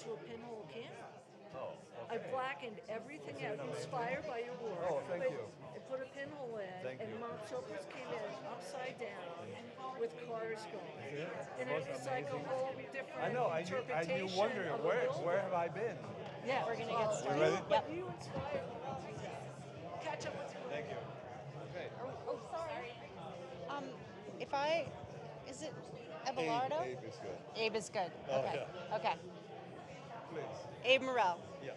to a pinhole camera. Oh, I okay. blackened everything out, inspired by your work. Oh, thank you. I put a pinhole in, Thank and you. Mount Chokers came in upside down with cars going. And it was like a whole different I know. I knew interpretation wondering of a building. where have I been? Yeah, We're gonna get started. ready? But you inspired me. Catch up with you later. Thank you. Okay. Oh, sorry. Um, if I, is it Abelardo? Abe is good. Abe is good. Oh, Okay. yeah. Okay. Please. Abe Morell. Yeah.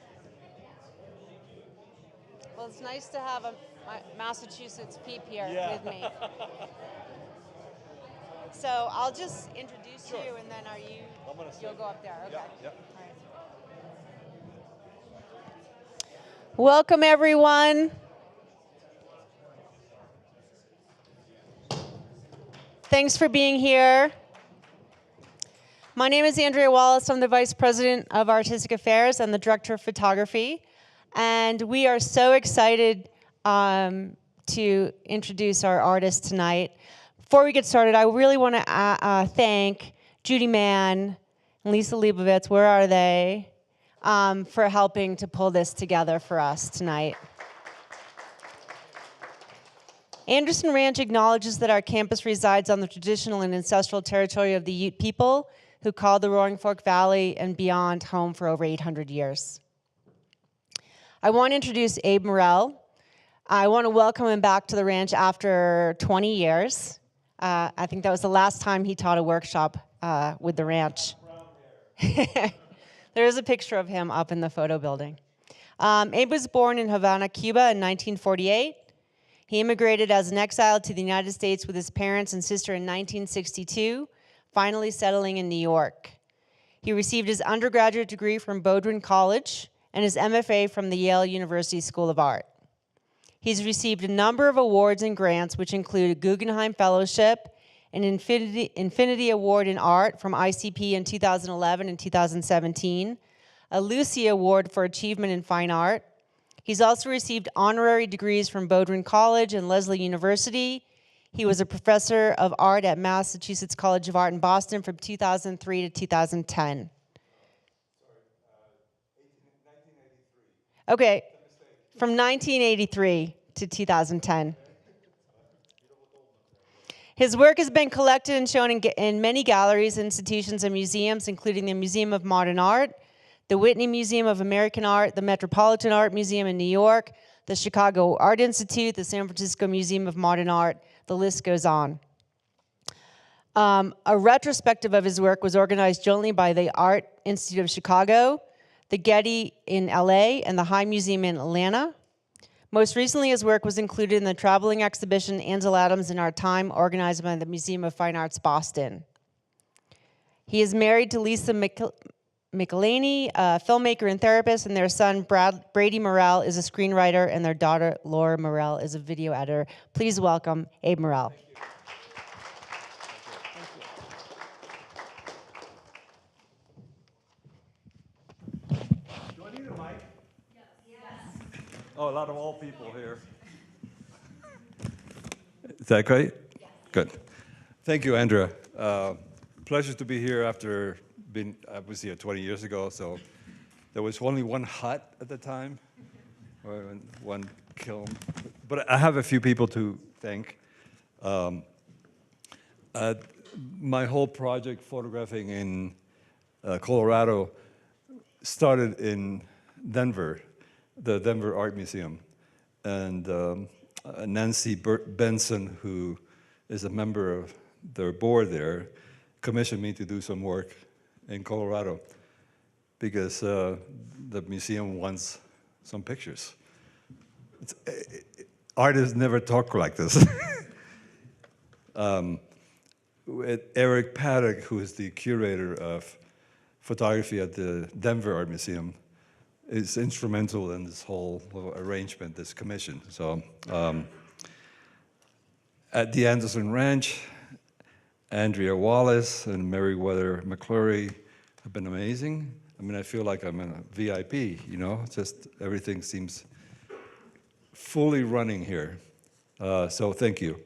Well, it's nice to have a Massachusetts peep here Yeah. with me. So I'll just introduce Sure. you, and then I'm gonna you'll sit. go up there. Okay. Yeah. All right. Welcome, everyone. Thanks for being here. My name is Andrea Wallace. I'm the Vice President of Artistic Affairs and the Director of Photography. And we are so excited to introduce our artists tonight. Before we get started, I really want to thank Judy Mann and Lisa Leibovitz, where are they, for helping to pull this together for us tonight. Anderson Ranch acknowledges that our campus resides on the traditional and ancestral territory of the Ute people, who called the Roaring Fork Valley and beyond home for over 800 years. I want to introduce Abe Morell. I want to welcome him back to the ranch after 20 years. I think that was the last time he taught a workshop with the ranch. There is a picture of him up in the photo building. Abe was born in Havana, Cuba in 1948. He immigrated as an exile to the United States with his parents and sister in 1962, finally settling in New York. He received his undergraduate degree from Bowdoin College and his MFA from the Yale University School of Art. He's received a number of awards and grants, which include a Guggenheim Fellowship, an Infinity Award in Art from ICP in 2011 and 2017, a Lucy Award for Achievement in Fine Art. He's also received honorary degrees from Bowdoin College and Lesley University. He was a professor of art at Massachusetts College of Art in Boston from 2003 to 2010. Okay, from 1983 to 2010. His work has been collected and shown in many galleries, institutions, and museums, including the Museum of Modern Art, the Whitney Museum of American Art, the Metropolitan Art Museum in New York, the Chicago Art Institute, the San Francisco Museum of Modern Art. The list goes on. A retrospective of his work was organized jointly by the Art Institute of Chicago, the Getty in LA, and the High Museum in Atlanta. Most recently, his work was included in the traveling exhibition Ansel Adams in Our Time, organized by the Museum of Fine Arts, Boston. He is married to Lisa McElhaney, a filmmaker and therapist, and their son, Brady Morell, is a screenwriter, and their daughter, Laura Morell, is a video editor. Please welcome Abe Morell. Do I need a mic? Yes. Oh, a lot of old people here. Is that great? Yes. Good. Thank you, Andrea. Pleasure to be here after I was here 20 years ago, so there was only one hut at the time, or one kiln. But I have a few people to thank. My whole project photographing in Colorado started in Denver, the Denver Art Museum. And Nancy Benson, who is a member of their board there, commissioned me to do some work in Colorado because the museum wants some pictures. Artists never talk like this. Eric Paddock, who is the curator of photography at the Denver Art Museum, is instrumental in this whole little arrangement, this commission. So at the Anderson Ranch, Andrea Wallace and Meriwether McClure have been amazing. I mean, I feel like I'm in a VIP, you know, just everything seems fully running here. So thank you.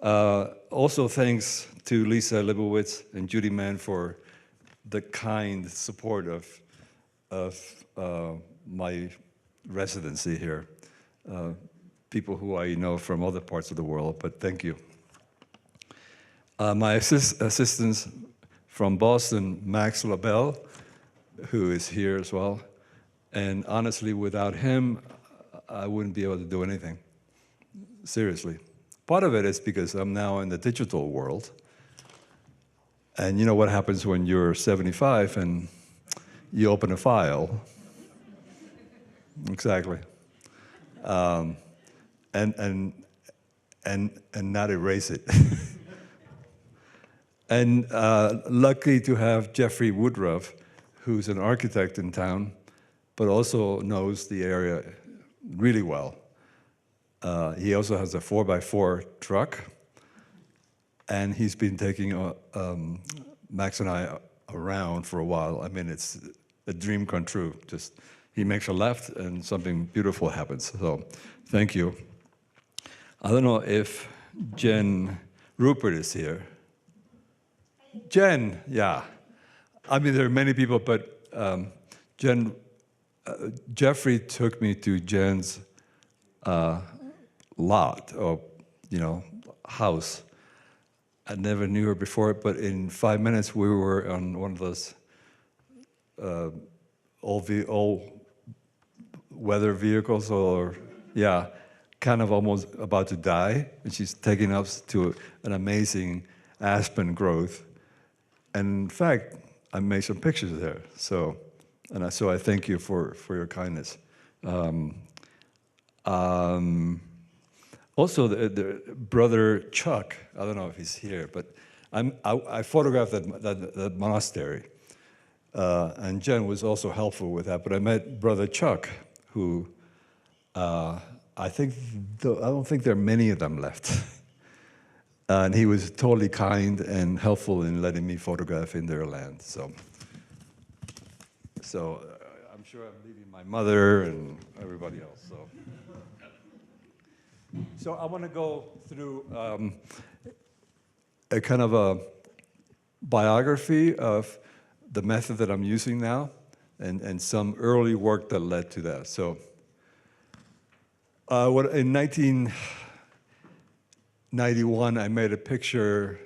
Also thanks to Lisa Leibovitz and Judy Mann for the kind support of my residency here. People who I know from other parts of the world, but thank you. My assistants from Boston, Max LaBelle, who is here as well. And honestly, without him, I wouldn't be able to do anything. Seriously. Part of it is because I'm now in the digital world. And you know what happens when you're 75 and you open a file? Exactly. And not erase it. And lucky to have Jeffrey Woodruff, who's an architect in town, but also knows the area really well. He also has a 4x4 truck, and he's been taking Max and I around for a while. I mean, it's a dream come true. Just he makes a left, and something beautiful happens. So, thank you. I don't know if Jen Rupert is here. Jen, yeah. I mean, there are many people, but Jeffrey took me to Jen's lot, or, house. I never knew her before, but in 5 minutes we were on one of those old weather vehicles, or, yeah, kind of almost about to die. And she's taking us to an amazing aspen growth. And in fact, I made some pictures there. So I thank you for your kindness. Also, the brother Chuck, I don't know if he's here, but I photographed that monastery. And Jen was also helpful with that. But I met brother Chuck, who I don't think there are many of them left. And he was totally kind and helpful in letting me photograph in their land. So I'm sure I'm leaving my mother and everybody else. So I want to go through a kind of a biography of the method that I'm using now, and some early work that led to that. So in 1991, I made a picture.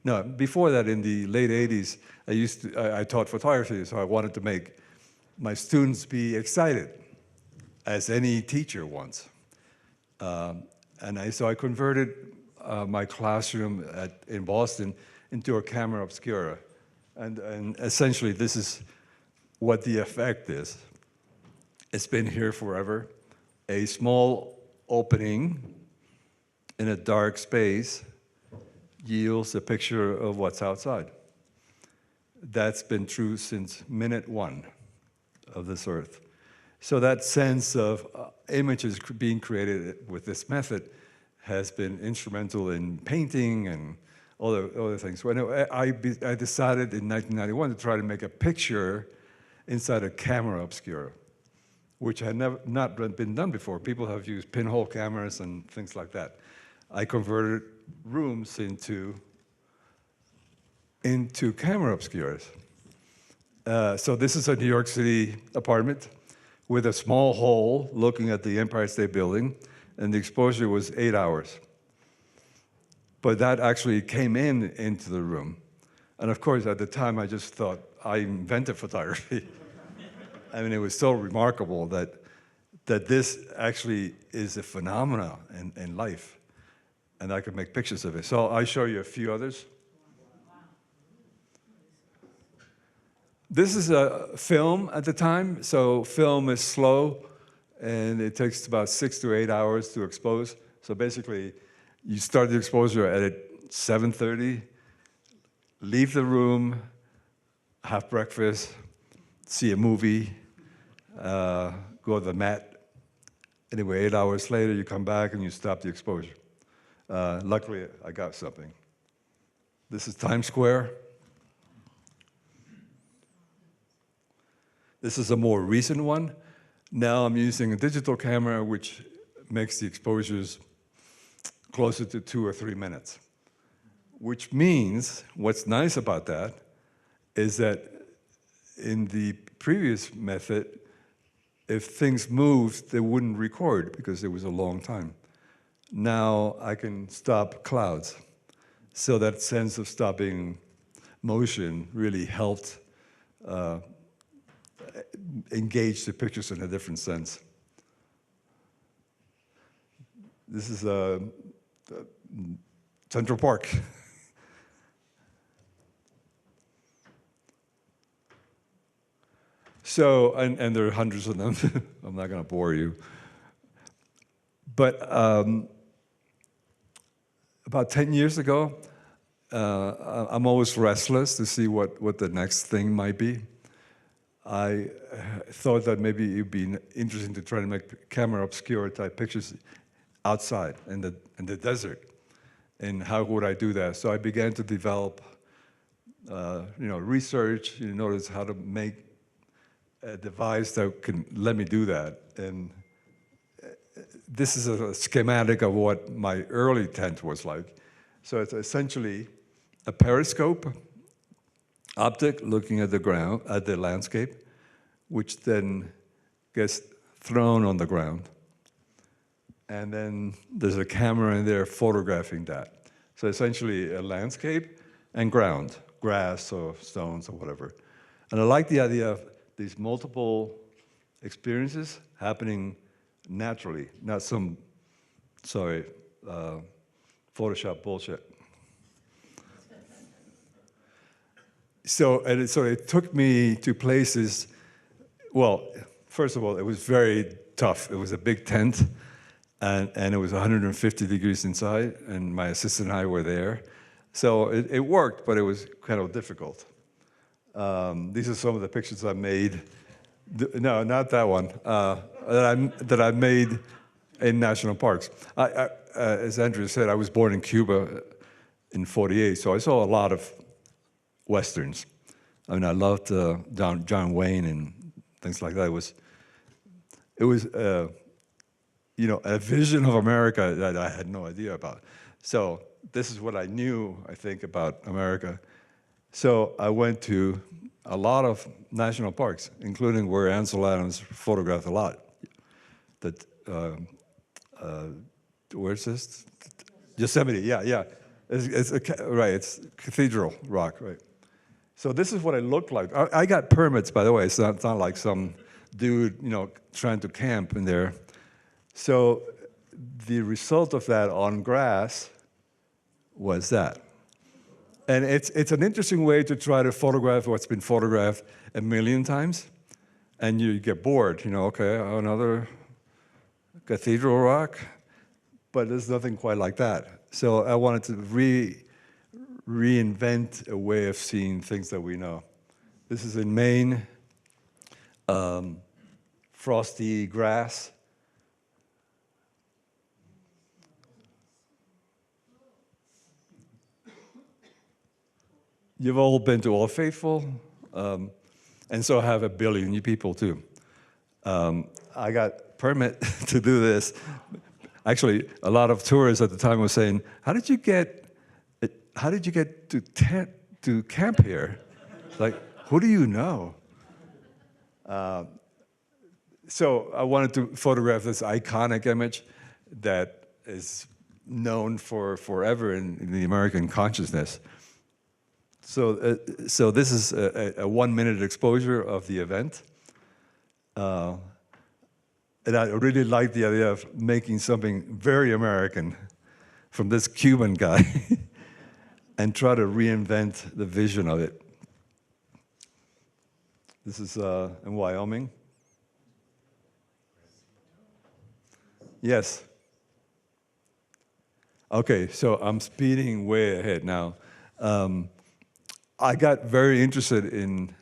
No, before that, in the late 80s, I taught photography, so I wanted to make my students be excited, as any teacher wants. So I converted my classroom in Boston into a camera obscura. And essentially, this is what the effect is. It's been here forever. A small opening in a dark space yields a picture of what's outside. That's been true since minute one of this earth. So that sense of images being created with this method has been instrumental in painting and other things. When I decided in 1991 to try to make a picture inside a camera obscura, which had not been done before. People have used pinhole cameras and things like that. I converted rooms into camera obscuras. So this is a New York City apartment with a small hole looking at the Empire State Building, and the exposure was 8 hours. But that actually came into the room. And of course, at the time, I just thought, I invented photography. I mean, it was so remarkable that this actually is a phenomenon in life, and I could make pictures of it. So I'll show you a few others. This is a film at the time, so film is slow, and it takes about 6 to 8 hours to expose. So basically, you start the exposure at 7:30, leave the room, have breakfast, see a movie, go to the mat. Anyway, 8 hours later, you come back and you stop the exposure. Luckily, I got something. This is Times Square. This is a more recent one. Now I'm using a digital camera, which makes the exposures closer to 2 or 3 minutes. Which means, what's nice about that is that in the previous method, if things moved, they wouldn't record because it was a long time. Now I can stop clouds. So that sense of stopping motion really helped engage the pictures in a different sense. This is Central Park. So, and there are hundreds of them. I'm not going to bore you. But about 10 years ago, I'm always restless to see what the next thing might be. I thought that maybe it would be interesting to try to make camera obscura type pictures outside in the desert. And how would I do that? So I began to develop, research, notice how to make a device that can let me do that. And this is a schematic of what my early tent was like. So it's essentially a periscope optic looking at the ground, at the landscape, which then gets thrown on the ground. And then there's a camera in there photographing that. So essentially a landscape and ground, grass or stones or whatever. And I like the idea of these multiple experiences happening naturally, not some, Photoshop bullshit. So it took me to places, well, first of all, it was very tough. It was a big tent, and it was 150 degrees inside, and my assistant and I were there. So it worked, but it was kind of difficult. These are some of the pictures I made. No, not that one. That I made in national parks. As Andrew said, I was born in Cuba in '48, so I saw a lot of Westerns. I mean, I loved John Wayne and things like that. It was a vision of America that I had no idea about. So this is what I knew, I think, about America. So I went to a lot of national parks, including where Ansel Adams photographed a lot. Where's this? Yosemite, yeah. It's Cathedral Rock, right. So this is what it looked like. I got permits, by the way. It's not like some dude, trying to camp in there. So the result of that on grass was that. And it's an interesting way to try to photograph what's been photographed a million times, and you get bored. Okay, another Cathedral Rock, but there's nothing quite like that. So I wanted to reinvent a way of seeing things that we know. This is in Maine, frosty grass. You've all been to Old Faithful, and so have a billion people too. I got permit to do this. Actually, a lot of tourists at the time were saying, "How did you get to camp here? Like, who do you know?" So I wanted to photograph this iconic image that is known for forever in the American consciousness. So this is a 1-minute exposure of the event. And I really like the idea of making something very American from this Cuban guy and try to reinvent the vision of it. This is in Wyoming. Yes. Okay, so I'm speeding way ahead now. I got very interested in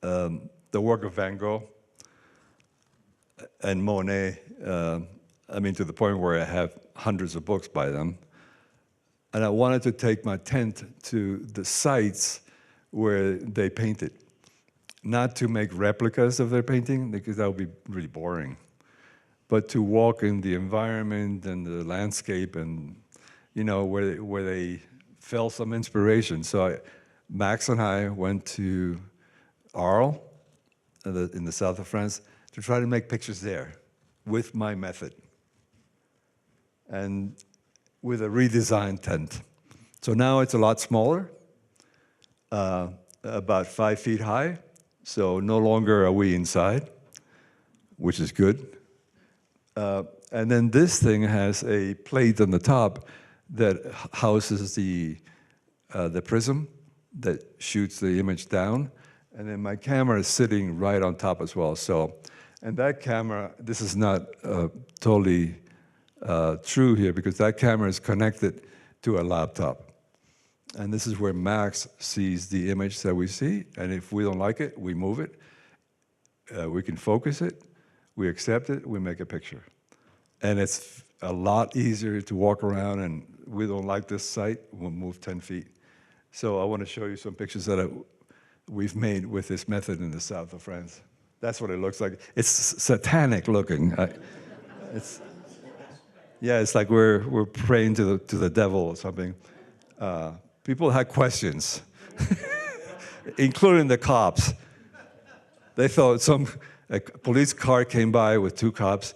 the work of Van Gogh and Monet, to the point where I have hundreds of books by them. And I wanted to take my tent to the sites where they painted, not to make replicas of their painting, because that would be really boring, but to walk in the environment and the landscape and, where they felt some inspiration. So Max and I went to Arles, in the south of France, to try to make pictures there with my method and with a redesigned tent. So now it's a lot smaller, about 5 feet high, so no longer are we inside, which is good. And then this thing has a plate on the top that houses the prism that shoots the image down, and then my camera is sitting right on top as well. So, and that camera, this is not totally true here, because that camera is connected to a laptop. And this is where Max sees the image that we see, and if we don't like it, we move it. We can focus it, we accept it, we make a picture. And it's a lot easier to walk around, and we don't like this site, we'll move 10 feet. So I want to show you some pictures that we've made with this method in the south of France. That's what it looks like. It's satanic looking. It's like we're praying to the devil or something. People had questions, including the cops. They thought a police car came by with 2 cops.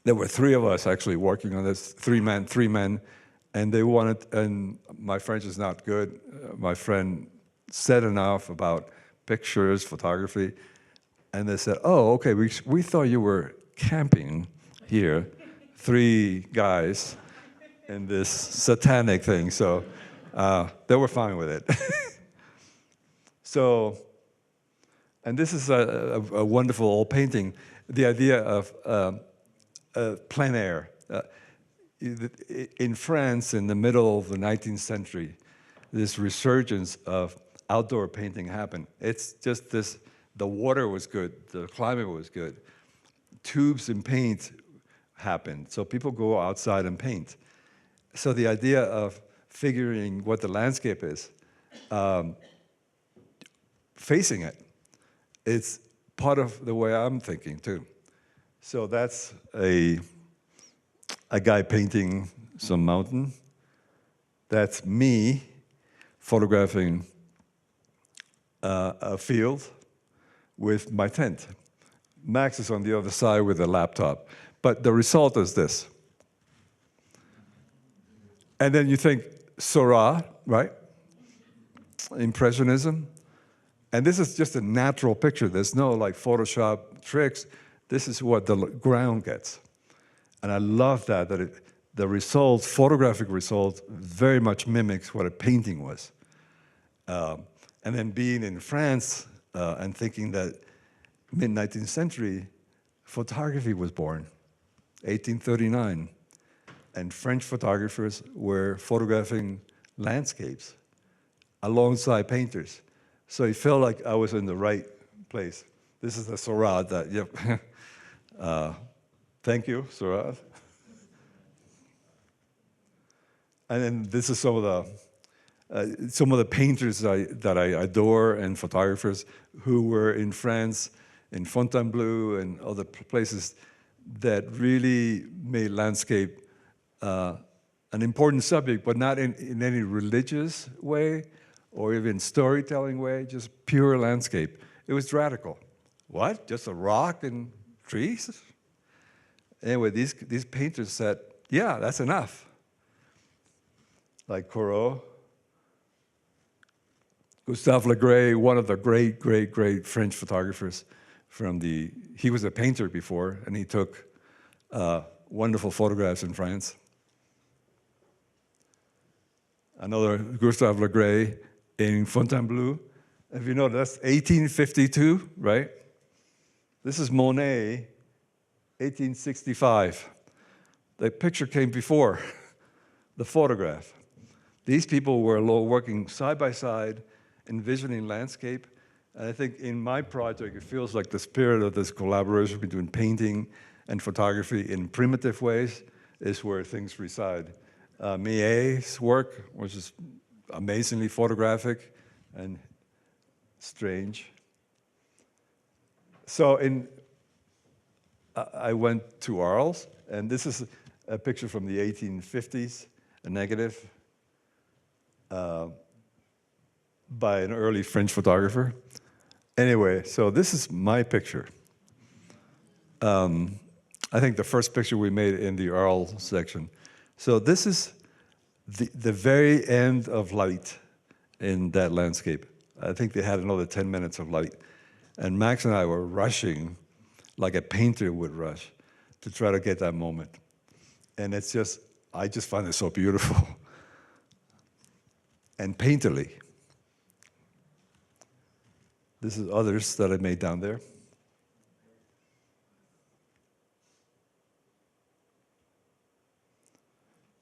There were 3 of us actually working on this, 3 men, and they wanted, and my French is not good. My friend said enough about pictures, photography, and they said, oh, okay, we thought you were camping here, 3 guys, in this satanic thing, so they were fine with it. So, and this is a wonderful old painting, the idea of plein air. In France, in the middle of the 19th century, this resurgence of outdoor painting happened. It's just this, the water was good, the climate was good. Tubes and paint happened, so people go outside and paint. So the idea of figuring what the landscape is, facing it, it's part of the way I'm thinking too. So that's a guy painting some mountain. That's me photographing a field with my tent. Max is on the other side with a laptop. But the result is this. And then you think, Seurat, right? Impressionism. And this is just a natural picture. There's no like Photoshop tricks. This is what the ground gets. And I love that the result, photographic result, very much mimics what a painting was. And then being in France and thinking that mid-19th century, photography was born, 1839. And French photographers were photographing landscapes alongside painters. So it felt like I was in the right place. This is the Seurat that, yep. Thank you, Seurat. And then this is some of the painters that I adore and photographers who were in France, in Fontainebleau and other places that really made landscape an important subject, but not in any religious way or even storytelling way, just pure landscape. It was radical. What? Just a rock and trees? Anyway, these painters said, yeah, that's enough. Like Corot, Gustave Le Gray, one of the great, great, great French photographers he was a painter before, and he took wonderful photographs in France. Another Gustave Le Gray in Fontainebleau. If you know, that's 1852, right? This is Monet, 1865. The picture came before the photograph. These people were working side by side, envisioning landscape. And I think in my project, it feels like the spirit of this collaboration between painting and photography in primitive ways is where things reside. Millet's work, which is amazingly photographic and strange. So I went to Arles, and this is a picture from the 1850s, a negative. by an early French photographer. Anyway, so this is my picture. I think the first picture we made in the Arles section. So this is the very end of light in that landscape. I think they had another 10 minutes of light. And Max and I were rushing like a painter would rush to try to get that moment. And it's just, I just find it so beautiful and painterly. This is others that I made down there.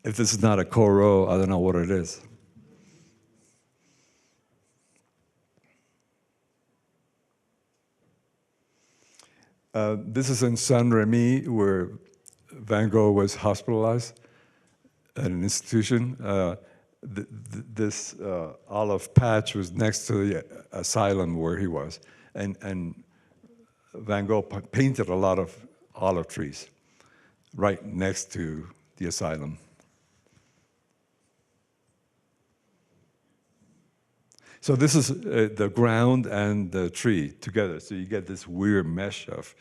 If this is not a Corot, I don't know what it is. This is in Saint-Rémy, where Van Gogh was hospitalized at an institution. This olive patch was next to the asylum where he was. And Van Gogh painted a lot of olive trees right next to the asylum. So this is the ground and the tree together. So you get this weird mesh of,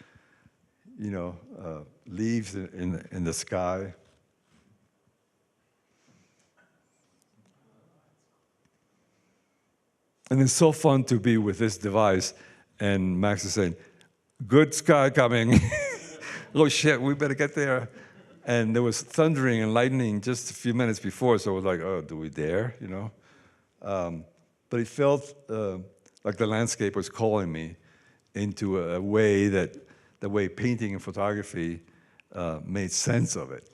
leaves in the sky. And it's so fun to be with this device. And Max is saying, good sky coming. Oh shit, we better get there. And there was thundering and lightning just a few minutes before. So I was like, oh, do we dare, But it felt like the landscape was calling me into a way that the way painting and photography made sense of it.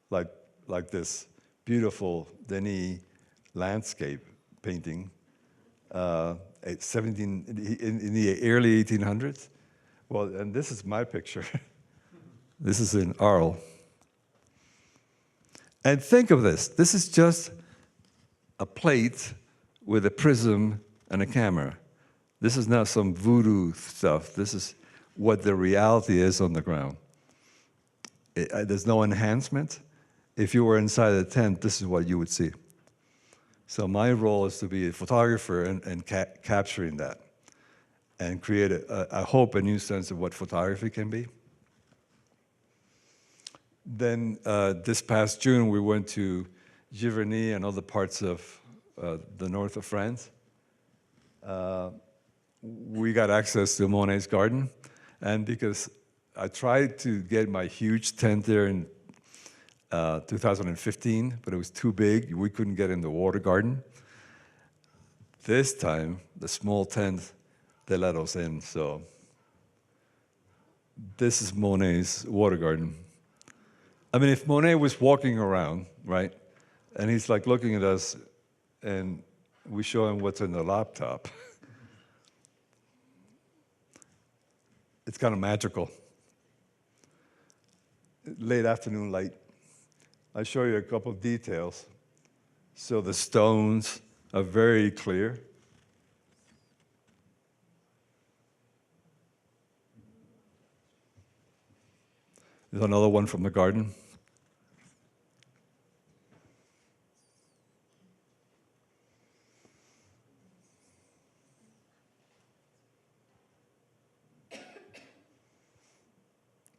Like this beautiful Denis landscape painting in the early 1800s. Well, and this is my picture. This is in Arles. And think of this. This is just a plate with a prism and a camera. This is not some voodoo stuff. This is what the reality is on the ground. There's no enhancement. If you were inside a tent, this is what you would see. So my role is to be a photographer and capturing that and create, I hope, a new sense of what photography can be. Then this past June, we went to Giverny and other parts of the north of France. We got access to Monet's garden, and because I tried to get my huge tent there in 2015, but it was too big. We couldn't get in the water garden. This time, the small tent, they let us in. So this is Monet's water garden. I mean, if Monet was walking around, right, and he's like looking at us, and we show him what's in the laptop, it's kind of magical. Late afternoon light. I'll show you a couple of details. So the stones are very clear. There's another one from the garden.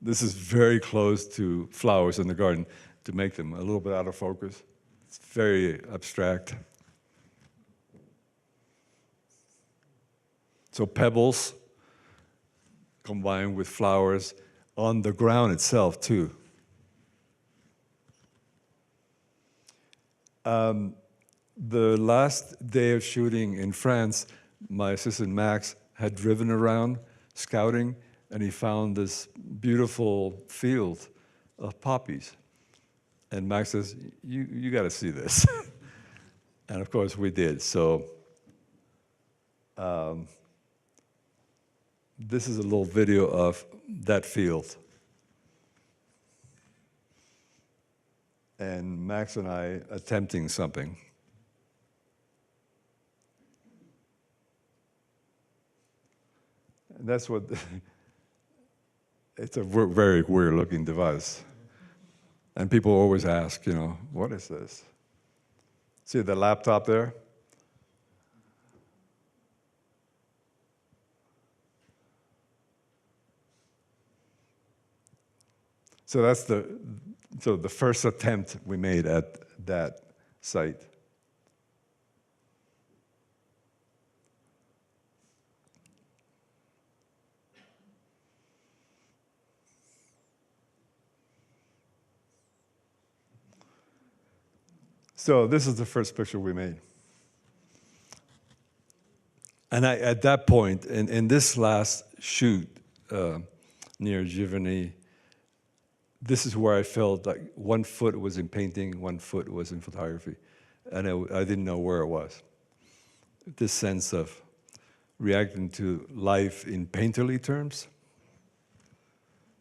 This is very close to flowers in the garden to make them a little bit out of focus. It's very abstract. So pebbles combined with flowers on the ground itself too. The last day of shooting in France, my assistant Max had driven around scouting, and he found this beautiful field of poppies. And Max says, you got to see this. And of course we did. So this is a little video of that field. And Max and I attempting something. And that's what, it's a very weird looking device. And people always ask, what is this? See the laptop there? So that's the first attempt we made at that site. So this is the first picture we made. And at that point, in this last shoot near Giverny, this is where I felt like 1 foot was in painting, 1 foot was in photography. And I didn't know where it was. This sense of reacting to life in painterly terms.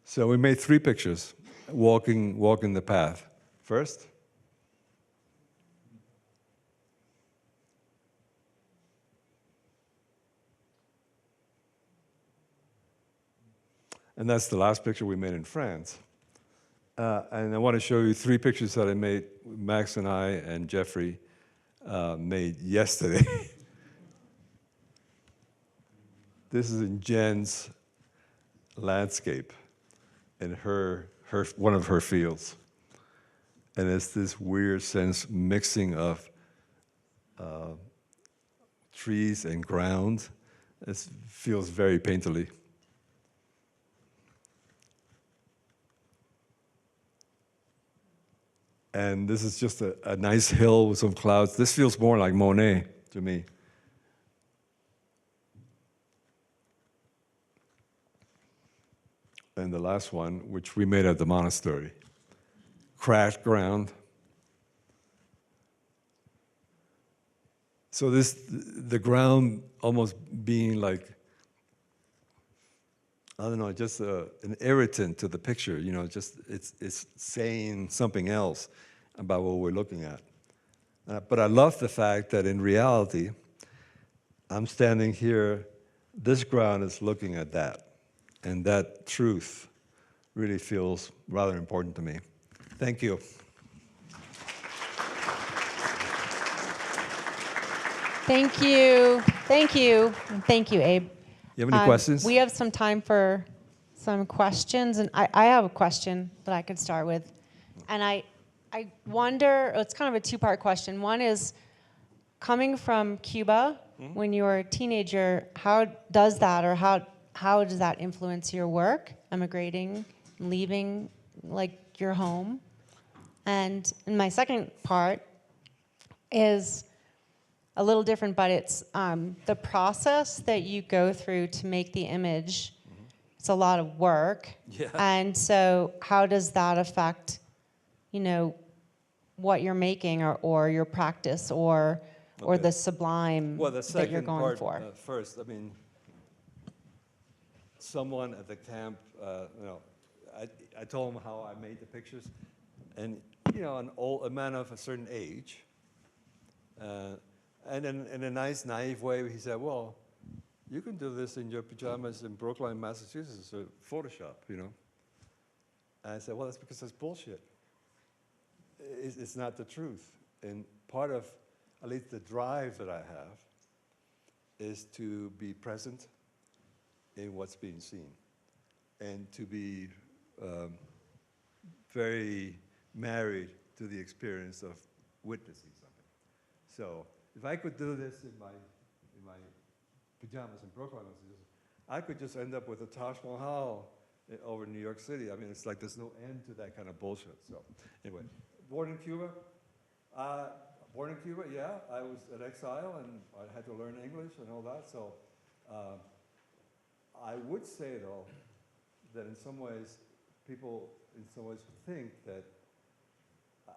So we made 3 pictures, walking the path. First, and that's the last picture we made in France. And I want to show you 3 pictures that I made, Max and I and Jeffrey made yesterday. This is in Jen's landscape in one of her fields. And it's this weird sense mixing of trees and ground. It feels very painterly. And this is just a nice hill with some clouds. This feels more like Monet to me. And the last one, which we made at the monastery. Crashed ground. So the ground almost being like, I don't know, just an irritant to the picture, you know, just it's saying something else about what we're looking at. But I love the fact that in reality, I'm standing here, this ground is looking at that. And that truth really feels rather important to me. Thank you. Thank you. Thank you. Thank you, Abe. You have any questions? We have some time for some questions, and I have a question that I could start with. And I wonder, it's kind of a two-part question. One is, coming from Cuba, when you were a teenager, how does that, or how does that influence your work, emigrating, leaving like your home? And my second part is a little different, but it's the process that you go through to make the image. It's a lot of work. Yeah. And so how does that affect, you know, what you're making, or your practice, or the sublime Well, the that you're second going part for? first, I mean, someone at the camp, you know, I told him how I made the pictures, and you know, a man of a certain age, and in a nice, naive way, he said, "Well, you can do this in your pajamas in Brookline, Massachusetts, or Photoshop, you know." And I said, "Well, that's because that's bullshit. It's not the truth." And part of, at least the drive that I have, is to be present in what's being seen, and to be very married to the experience of witnessing something. So if I could do this in my pajamas in Brooklyn, I could just end up with a Taj Mahal over New York City. I mean, it's like there's no end to that kind of bullshit. So anyway, born in Cuba, yeah. I was in exile, and I had to learn English and all that. So I would say, though, that in some ways, people think that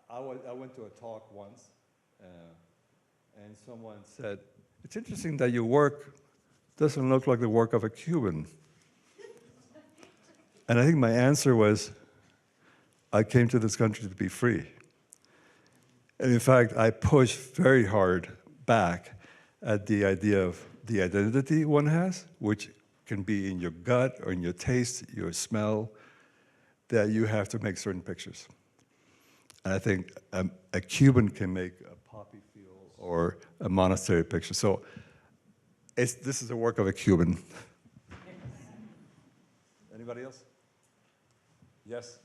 I went to a talk once, and someone said, "It's interesting that your work doesn't look like the work of a Cuban." And I think my answer was, I came to this country to be free. And in fact, I pushed very hard back at the idea of the identity one has, which can be in your gut or in your taste, your smell, that you have to make certain pictures. And I think a Cuban can make a poppy field or a monastery picture. So this is the work of a Cuban. Anybody else? Yes?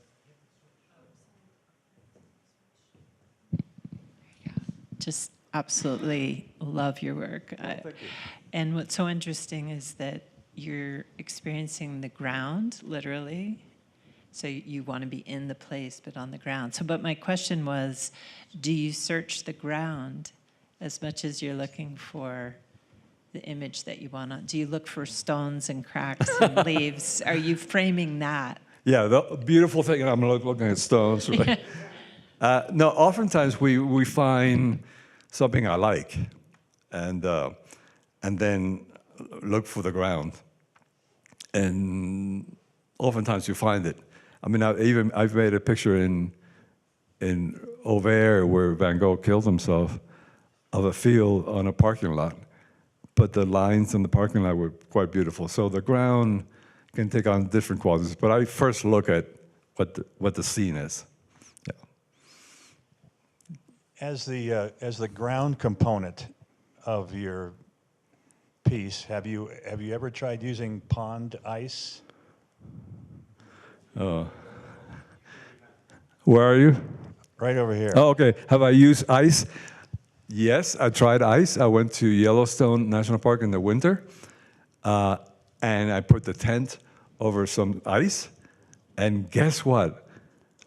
Just absolutely love your work. Thank you. And what's so interesting is that you're experiencing the ground, literally. So you want to be in the place, but on the ground. So, but my question was, do you search the ground as much as you're looking for the image that you want to? Do you look for stones and cracks and leaves? Are you framing that? Yeah, the beautiful thing, and I'm looking at stones. Right? No, oftentimes we find something I like, and then look for the ground, and oftentimes you find it. I mean, I've made a picture in Auvers where Van Gogh killed himself of a field on a parking lot, but the lines in the parking lot were quite beautiful. So the ground can take on different qualities, but I first look at what the scene is. Yeah. As the ground component of your piece, have you ever tried using pond ice? Where are you? Right over here. Oh, okay. Have I used ice? Yes, I tried ice. I went to Yellowstone National Park in the winter, and I put the tent over some ice, and guess what?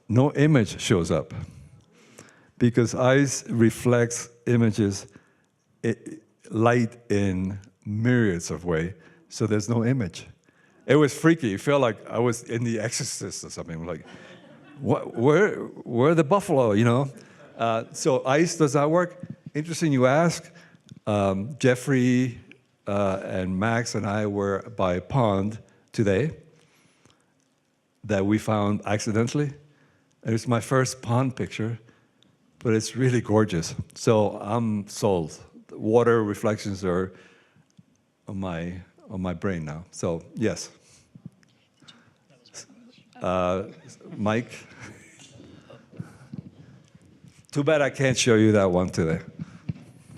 No image shows up because ice reflects images, light in myriads of ways, so there's no image. It was freaky. It felt like I was in The Exorcist or something. Like, where are the buffalo, you know? So ice does not work. Interesting you ask. Jeffrey and Max and I were by a pond today that we found accidentally. It was my first pond picture, but it's really gorgeous. So I'm sold. The water reflections are on my brain now. So yes. Mike? Too bad I can't show you that one today.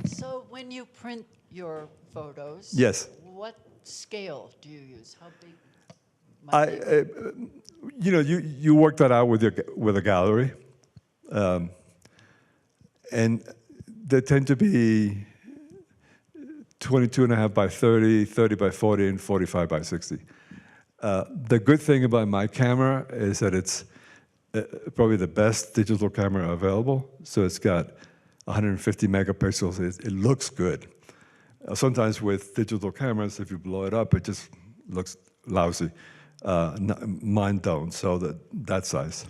So when you print your photos, Yes. what scale do you use? How big? might they be? You work that out with a gallery, and they tend to be 22.5 by 30, 30 by 40, and 45 by 60. The good thing about my camera is that it's probably the best digital camera available. So it's got 150 megapixels. It looks good. Sometimes with digital cameras, if you blow it up, it just looks lousy. Mine don't, so that size.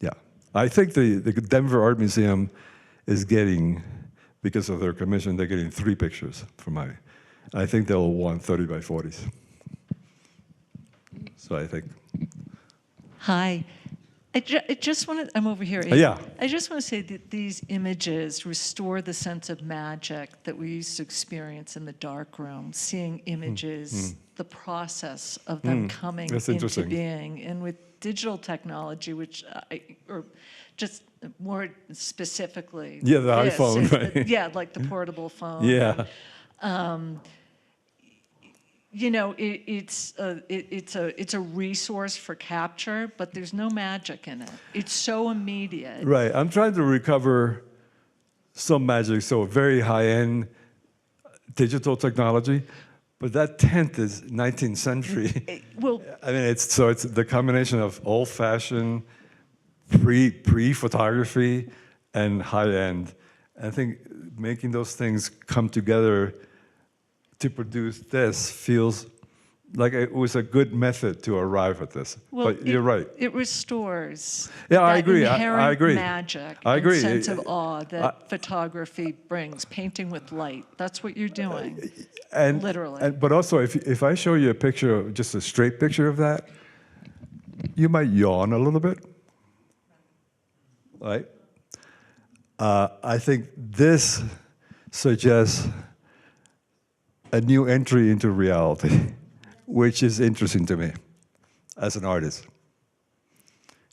Yeah. I think the Denver Art Museum is getting, because of their commission, they're getting 3 pictures for my. I think they'll want 30 by 40s. So I think. Hi. I just want to, I'm over here. Yeah. I just want to say that these images restore the sense of magic that we used to experience in the dark room, seeing images, the process of them coming That's into interesting. being. And with digital technology, which, or just more specifically. Yeah, the this, iPhone, is right? Yeah, like the portable phone. Yeah. You know, it's a resource for capture, but there's no magic in it. It's so immediate. Right. I'm trying to recover some magic, so very high-end digital technology, but that tent is 19th century. Well, I mean, it's the combination of old-fashioned pre-photography and high-end. I think making those things come together to produce this feels like it was a good method to arrive at this. well, But you're right. It restores. Yeah, I that agree. I Inherent agree. magic. I agree. And sense of awe that photography brings. Painting with light. That's what you're doing. And, Literally. but also, if I show you a picture, just a straight picture of that, you might yawn a little bit, right? I think this suggests a new entry into reality, which is interesting to me as an artist.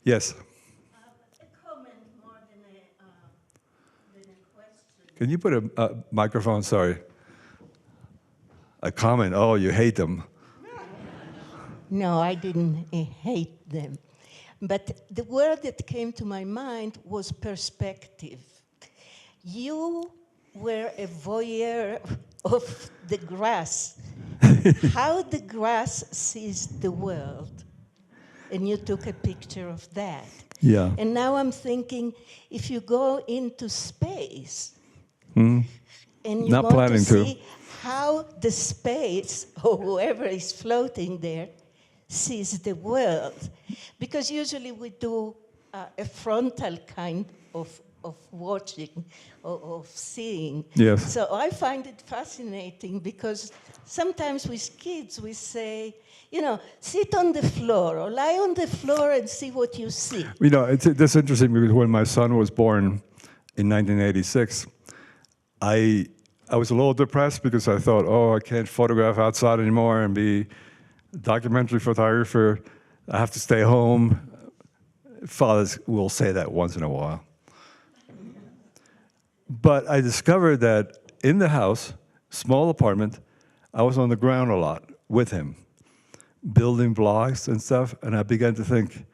Yes? A comment more than a question. Can you put a microphone? Sorry. A comment. Oh, you hate them. No, I didn't hate them. But the word that came to my mind was perspective. you were a voyeur of the grass, how the grass sees the world. And you took a picture of that. Yeah. And now I'm thinking, if you go into space, and you Not want to planning to. see how the space, or whoever is floating there, sees the world. Because usually we do a frontal kind of watching, of seeing. Yes. So I find it fascinating because sometimes with kids we say, you know, sit on the floor or lie on the floor and see what you see. You know, that's interesting because when my son was born in 1986, I was a little depressed because I thought, oh, I can't photograph outside anymore and be a documentary photographer. I have to stay home. Fathers will say that once in a while. But I discovered that in the house, small apartment, I was on the ground a lot with him, building blocks and stuff, and I began to think,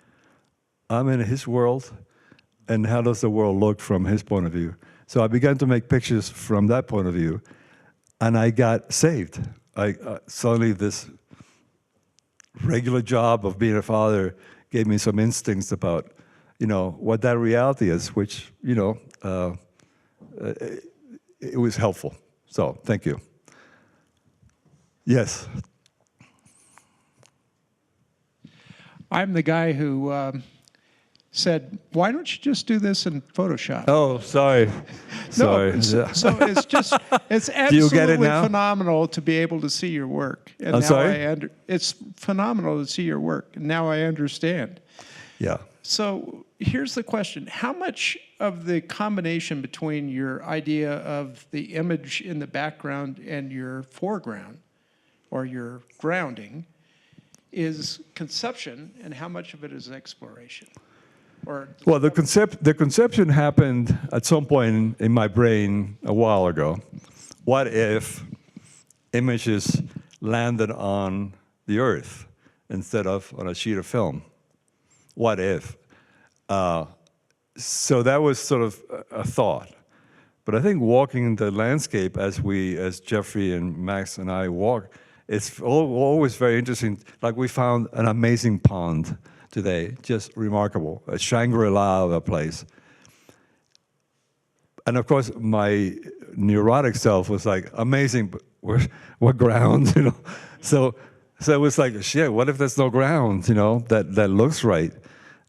I'm in his world, and how does the world look from his point of view? So I began to make pictures from that point of view, and I got saved. Suddenly this regular job of being a father gave me some instincts about, you know, what that reality is, which, you know, it was helpful. So, thank you. Yes. I'm the guy who said, why don't you just do this in Photoshop? Oh, sorry. Sorry. No, so it's just, it's Do you get it absolutely now? phenomenal to be able to see your work. And I'm now sorry? it's phenomenal to see your work. And now I understand. Yeah. So here's the question. How much of the combination between your idea of the image in the background and your foreground or your grounding is conception, and how much of it is exploration? Or Well, the conception happened at some point in my brain a while ago. What if images landed on the earth instead of on a sheet of film? What if? So that was sort of a thought. But I think walking the landscape as Jeffrey and Max and I walk, it's always very interesting. Like we found an amazing pond today, just remarkable, a Shangri-La of a place. And of course, my neurotic self was like, amazing, but what ground, you know? So it was like, shit, what if there's no ground, you know, that looks right?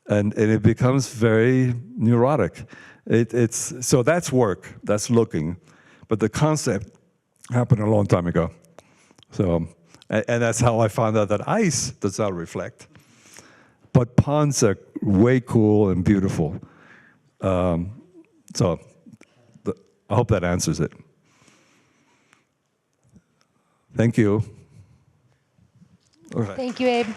And it becomes very neurotic. So that's work, that's looking. But the concept happened a long time ago. So, and that's how I found out that ice does not reflect. But ponds are way cool and beautiful. So I hope that answers it. Thank you. All right. Thank you, Abe.